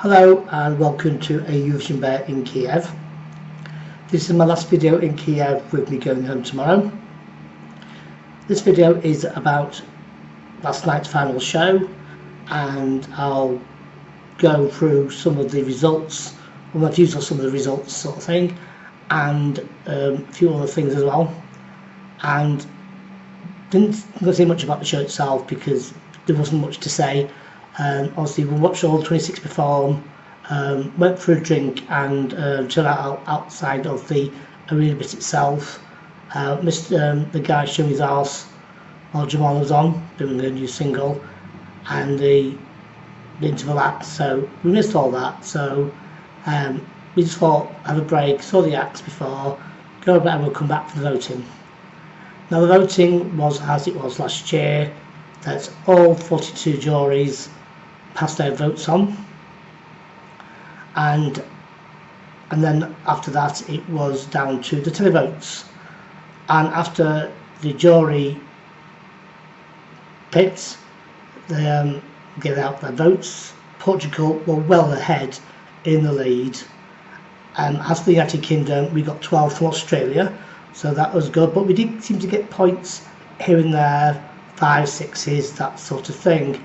Hello and welcome to a Eurovision Bear in Kyiv. This is my last video in Kyiv with me going home tomorrow. This video is about last night's final show, and I'll go through some of the results, or my views on some of the results sort of thing, and a few other things as well. And didn't say much about the show itself because there wasn't much to say. Obviously we watched all 26 perform, went for a drink and chilled out outside of the arena bit itself. Missed the guy showing his arse while Jamal was on doing a new single and the interval act, so we missed all that. So we just thought have a break, saw the acts before, go about and we'll come back for the voting. Now the voting was as it was last year. That's all 42 juries passed their votes on, and then after that it was down to the televotes. And after the jury pits, they gave out their votes. Portugal were well ahead in the lead. As for the United Kingdom, we got 12 from Australia, so that was good, but we did seem to get points here and there, 5, 6s, that sort of thing.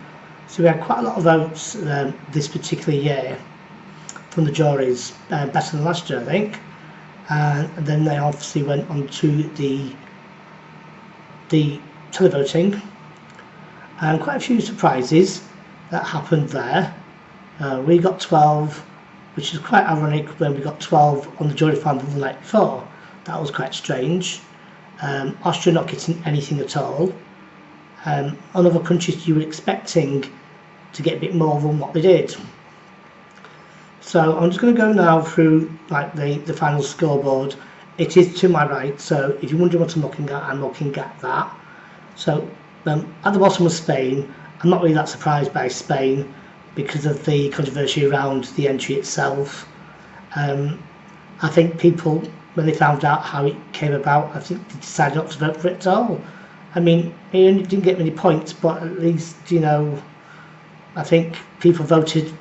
So we had quite a lot of votes this particular year from the juries, better than last year I think. And then they obviously went on to the televoting, and quite a few surprises that happened there. We got 12, which is quite ironic when we got 12 on the jury panel the night before. That was quite strange. Austria not getting anything at all. On other countries you were expecting to get a bit more than what they did. So I'm just going to go now through like the final scoreboard. It is to my right, so if you're wondering what I'm looking at, I'm looking at that. So at the bottom was Spain. I'm not really that surprised by Spain because of the controversy around the entry itself. I think people, when they found out how it came about, I think they decided not to vote for it at all. I mean, it only didn't get many points, but at least, you know, I think people voted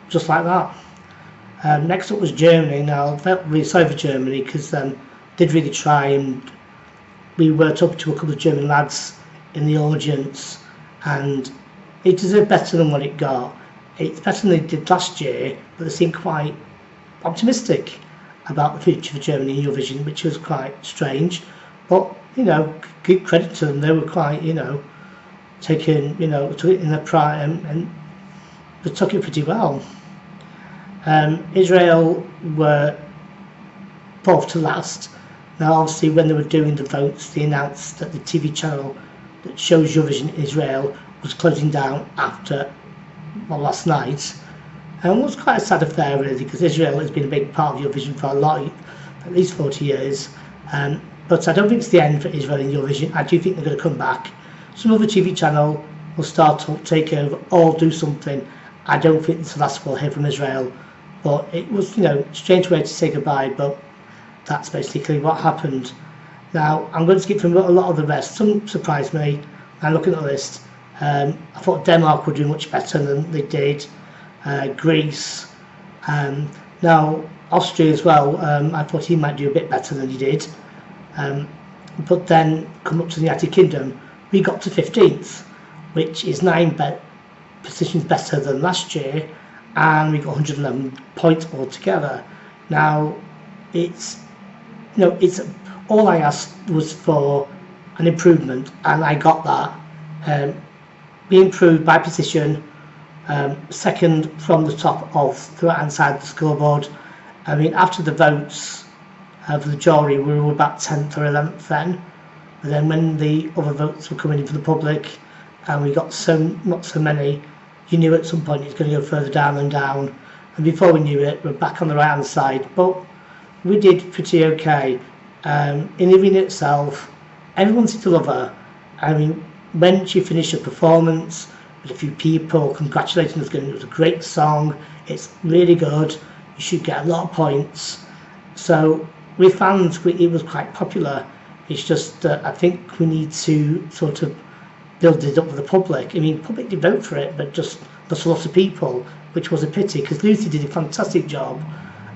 just like that. Next up was Germany. Now, I felt really sorry for Germany because did really try, and we were talking to a couple of German lads in the audience, and it deserved better than what it got. It's better than they did last year, but they seemed quite optimistic about the future for Germany in Eurovision, which was quite strange. But, you know, give credit to them, they were quite, you know, took it in their pride and they took it pretty well. Israel were fourth to last. Now obviously when they were doing the votes, they announced that the TV channel that shows Eurovision Israel was closing down after, well, last night. And it was quite a sad affair really, because Israel has been a big part of Eurovision for a lot, at least 40 years. But I don't think it's the end for Israel in Eurovision. I do think they're going to come back. Some other TV channel will start to take over or do something. I don't think it's the last we'll hear from Israel. But it was, you know, a strange way to say goodbye, but that's basically what happened. Now, I'm going to skip through a lot of the rest. Some surprised me. I'm looking at the list. I thought Denmark would do much better than they did. Greece. Now, Austria as well. I thought he might do a bit better than he did. But then, come up to the United Kingdom, we got to 15th, which is 9 positions better than last year, and we got 111 points altogether. Now, it's, you know, it's all I asked was for an improvement, and I got that. We improved by position, second from the top of the right hand side of the scoreboard. I mean, after the votes for the jury, we were about 10th or 11th then. But then when the other votes were coming in from the public, and we got not so many, you knew at some point it's going to go further down and down. And before we knew it, we're back on the right hand side. But we did pretty okay. In the arena itself, everyone seemed to love her. I mean, when she finished her performance with a few people congratulating us, going, it was a great song, it's really good, you should get a lot of points. So with fans, it was quite popular. It's just I think we need to sort of build it up for the public. I mean, the public did vote for it, but just not a lot of people, which was a pity, because Lucy did a fantastic job,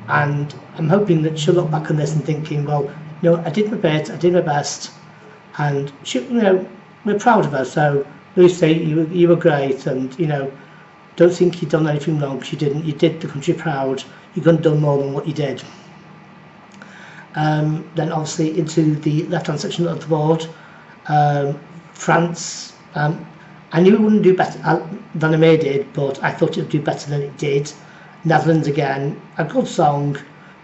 and I'm hoping that she'll look back on this and thinking, well, you know, I did my bit, I did my best, and she, you know, we're proud of her. So Lucy, you were great, and you know, don't think you've done anything wrong, because you didn't. You did the country proud. You couldn't have done more than what you did. Then obviously into the left-hand section of the board, France. I knew it wouldn't do better than Amir did, but I thought it would do better than it did. Netherlands again, a good song.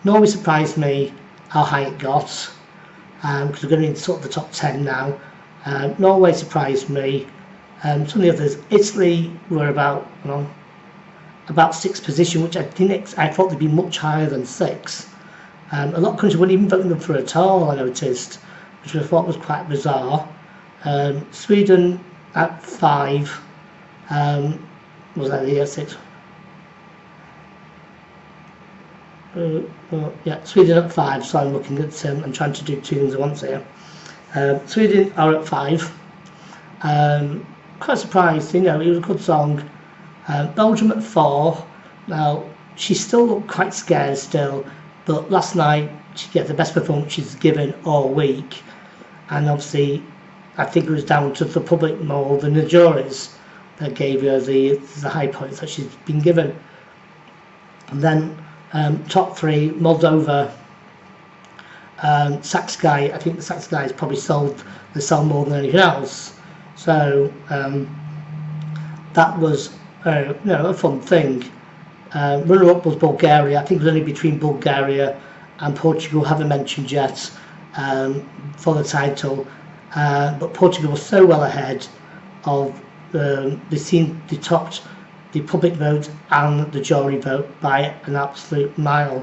Norway surprised me how high it got, because we're going into sort of the top 10 now. Norway surprised me. Some of the others, Italy were about 6th position, which I thought they'd be much higher than 6. A lot of countries weren't even voting them for at all, I noticed, which I thought was quite bizarre. Sweden at 5. Was that the year 6? Yeah, Sweden at 5. So I'm looking at I'm trying to do 2 things at once here. Sweden are at 5. Quite surprised, you know, it was a good song. Belgium at 4. Now she still looked quite scared still, but last night she gave the best performance she's given all week, and obviously I think it was down to the public more than the juries that gave her the high points that she's been given. And then top 3, Moldova, Saxguy. I think the Saxguys probably sold more than anything else. So that was you know, a fun thing. Runner-up was Bulgaria. I think it was only between Bulgaria and Portugal, haven't mentioned yet, for the title. But Portugal was so well ahead of they topped the public vote and the jury vote by an absolute mile.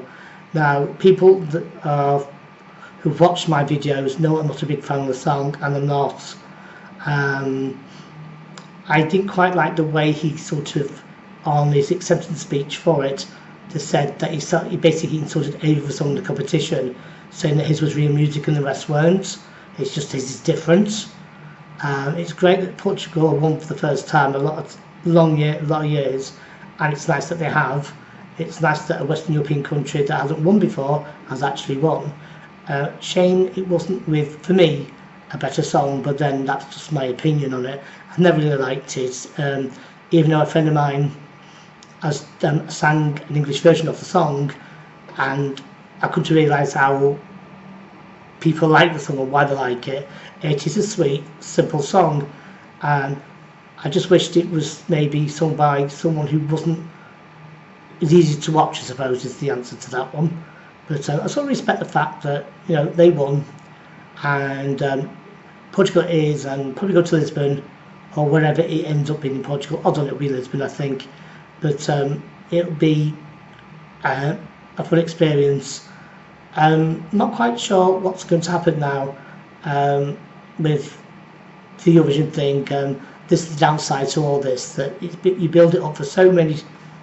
Now, people that who've watched my videos know I'm not a big fan of the song, and I'm not. I didn't quite like the way he sort of, on his acceptance speech for it, just said that he basically insulted every other song in the competition, saying that his was real music and the rest weren't. It's just his is different. It's great that Portugal won for the first time a lot of years, and it's nice that they have. It's nice that a Western European country that hasn't won before has actually won. Shame it wasn't for me, a better song, but then that's just my opinion on it. I never really liked it, even though a friend of mine has sang an English version of the song, and I couldn't realise how people like the song or why they like it. It is a sweet, simple song, and I just wished it was maybe sung by someone who wasn't as easy to watch, I suppose, is the answer to that one. But I sort of respect the fact that, you know, they won, and Portugal is, and probably go to Lisbon or wherever it ends up being in Portugal. I don't know, it'll be Lisbon, I think, but it'll be a fun experience. Not quite sure what's going to happen now with the Eurovision thing. This is the downside to all this, that you build it up for so many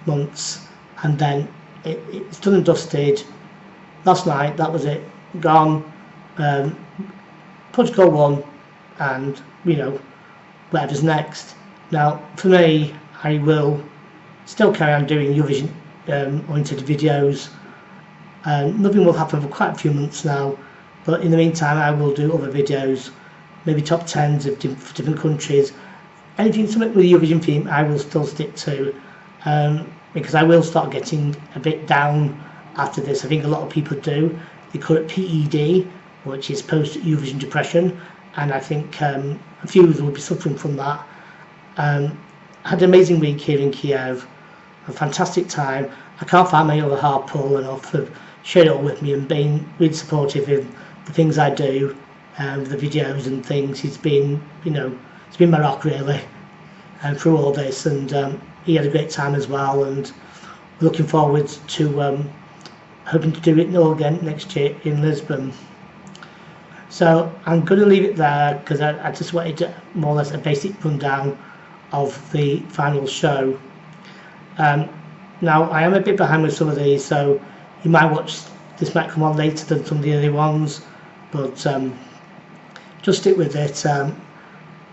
months, and then it's done and dusted. Last night, that was it, gone. Portugal won, and you know, whatever's next. Now, for me, I will still carry on doing Eurovision oriented videos. Nothing will happen for quite a few months now, but in the meantime I will do other videos, maybe top 10s of different countries. Anything something with the Eurovision theme I will still stick to, because I will start getting a bit down after this. I think a lot of people do. They call it PED, which is post-Eurovision depression, and I think a few will be suffering from that. I had an amazing week here in Kyiv, a fantastic time. I can't find my other half, Paul, enough for sharing it all with me and being really supportive in the things I do, the videos and things. He's been, you know, it's been my rock really, through all this, and he had a great time as well, and we're looking forward to hoping to do it all again next year in Lisbon. So I'm going to leave it there, because I just wanted more or less a basic rundown of the final show. Now I am a bit behind with some of these, so you might watch this might come on later than some of the other ones, but just stick with it.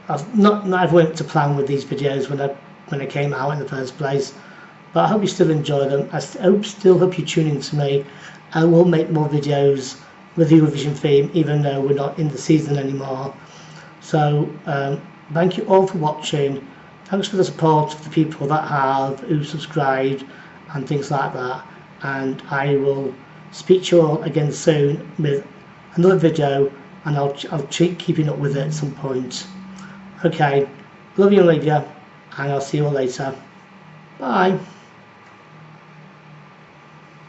I've not went to plan with these videos when I came out in the first place, but I hope you still enjoy them. I still hope you tune in to me. I will make more videos with the Eurovision theme, even though we're not in the season anymore. So thank you all for watching. Thanks for the support of the people that have, who subscribed and things like that, and I will speak to you all again soon with another video, and I'll keep keeping up with it at some point. Okay, love you and leave you, and I'll see you all later. Bye.